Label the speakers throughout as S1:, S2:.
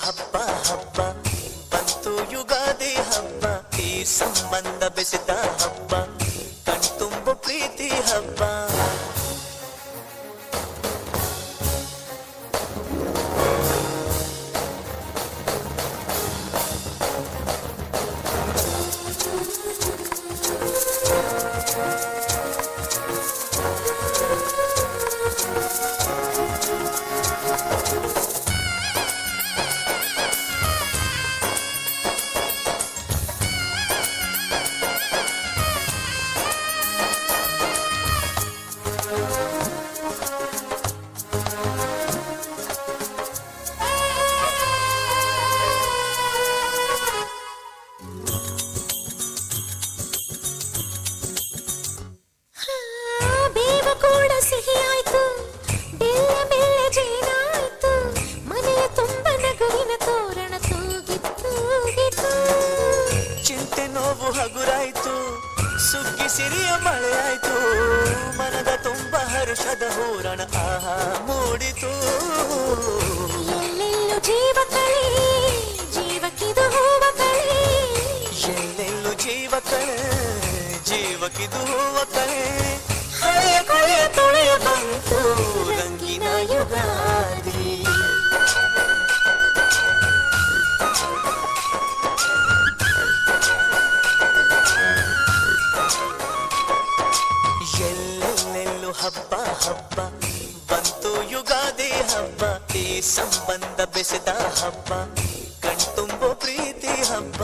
S1: ಹಬ್ಬ ಹಬ್ಬ ಬಂತು ಯುಗಾದಿ ಹಬ್ಬ ಈ ಸಂಬಂಧ ಬೆಸೆದ ಹಬ್ಬ ಕಣ್ತುಂಬ ಪ್ರೀತಿ ಹಬ್ಬ
S2: ಸಿಹಿಯಾಯ್ತು ಬೆಲ್ಲ ಬೆಲ್ಲ ಜೇನಾಯ್ತು ಮನೆಯ ತುಂಬ ನಗುವಿನ ತೋರಣ ತೂಗಿತ್ತು
S1: ಚಿಂತೆ ನೋವು ಹಗುರಾಯ್ತು ಸುಗ್ಗಿ ಸಿರಿಯ ಮಳೆಯಾಯ್ತು ಮನದ ತುಂಬ ಹರ್ಷದ ಹೂರಣ ಆಹಾ ಮೂಡಿತು
S2: ಎಲ್ಲೆಲ್ಲೂ ಜೀವ ಕಳೆ ಜೀವಕ್ಕಿದು ಹೂವ ಕಳೆ
S1: ಎಲ್ಲೆಲ್ಲೂ ಜೀವ ಕಳೆ ಜೀವಕ್ಕಿದು ಹೂವ ಕಳೆ ಹಳೆಯ ಕೊಳೆಯ ತೊಳೆಯ ಬಂತು ರಂಗಿನ ಯುಗಾದಿ ಎಲ್ಲೆಲ್ಲೆಲ್ಲೂ ಹಬ್ಬ ಹಬ್ಬ ಬಂತು ಯುಗಾದಿ ಹಬ್ಬ ಈ ಸಂಬಂಧ ಬೆಸೆದ ಹಬ್ಬ ಕಣ್ತುಂಬೋ ಪ್ರೀತಿ ಹಬ್ಬ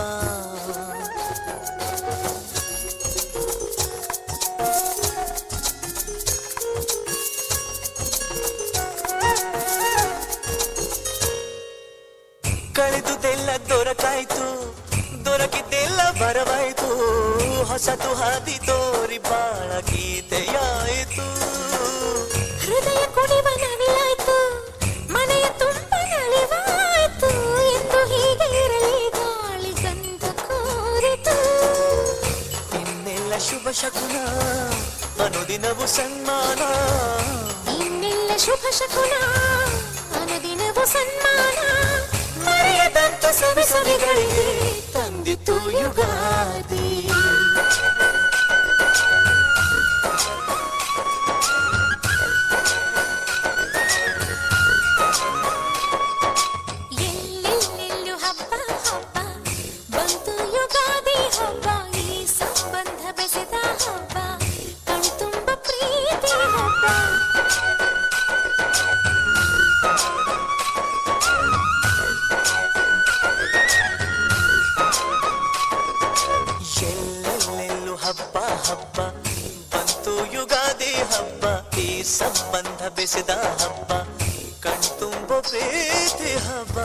S1: ಕಳೆದುದೆಲ್ಲ ದೊರಕಾಯ್ತು ದೊರಕಿದ್ದೆಲ್ಲ ಬರವಾಯ್ತು ಹೊಸತು ಹಾದಿ ತೋರಿ ಬಾಳ ಗೀತೆಯಾಯಿತು
S2: ಹೃದಯ ಕುಡಿವ ನವಿಲಾಯ್ತು ಮನೆಯ ತುಂಬ ನಲಿವಾಯ್ತು ಎಂದು ಹೀಗೆ ಇರಲಿ ಗಾಳಿ ಗಂಧ ಕೋರಿತು
S1: ಇನ್ನೆಲ್ಲ ಶುಭ ಶಕುನ ಅನುದಿನವು ಸನ್ಮಾನ
S2: ಇನ್ನೆಲ್ಲ ಶುಭ ಶಕುನ ಅನುದಿನವು ಸನ್ಮಾನ ಮರೆಯದಂತ ಸವಿ ಸವಿಗಳಿಗೆ
S1: ತಂದಿತು ಯುಗಾದಿ
S2: ಎಲ್ಲೆಲ್ಲೆಲ್ಲೂ ಹಬ್ಬ ಹಬ್ಬ ಬಂತು ಯುಗಾದಿ ಹಬ್ಬ ಈ ಸಂಬಂಧ ಬೆಸೆದ ಹಬ್ಬ ಕಣ್ತುಂಬ ಪ್ರೀತಿ ಹಬ್ಬ
S1: ಎಲ್ಲೆಲ್ಲೆಲ್ಲೂ ಹಬ್ಬ ಹಬ್ಬ ಬಂತು ಯುಗಾದಿ ಹಬ್ಬ ಈ ಸಂಬಂಧ ಬೆಸೆದ ಹಬ್ಬ ಕಣ್ತುಂಬ ಪ್ರೀತಿ ಹಬ್ಬ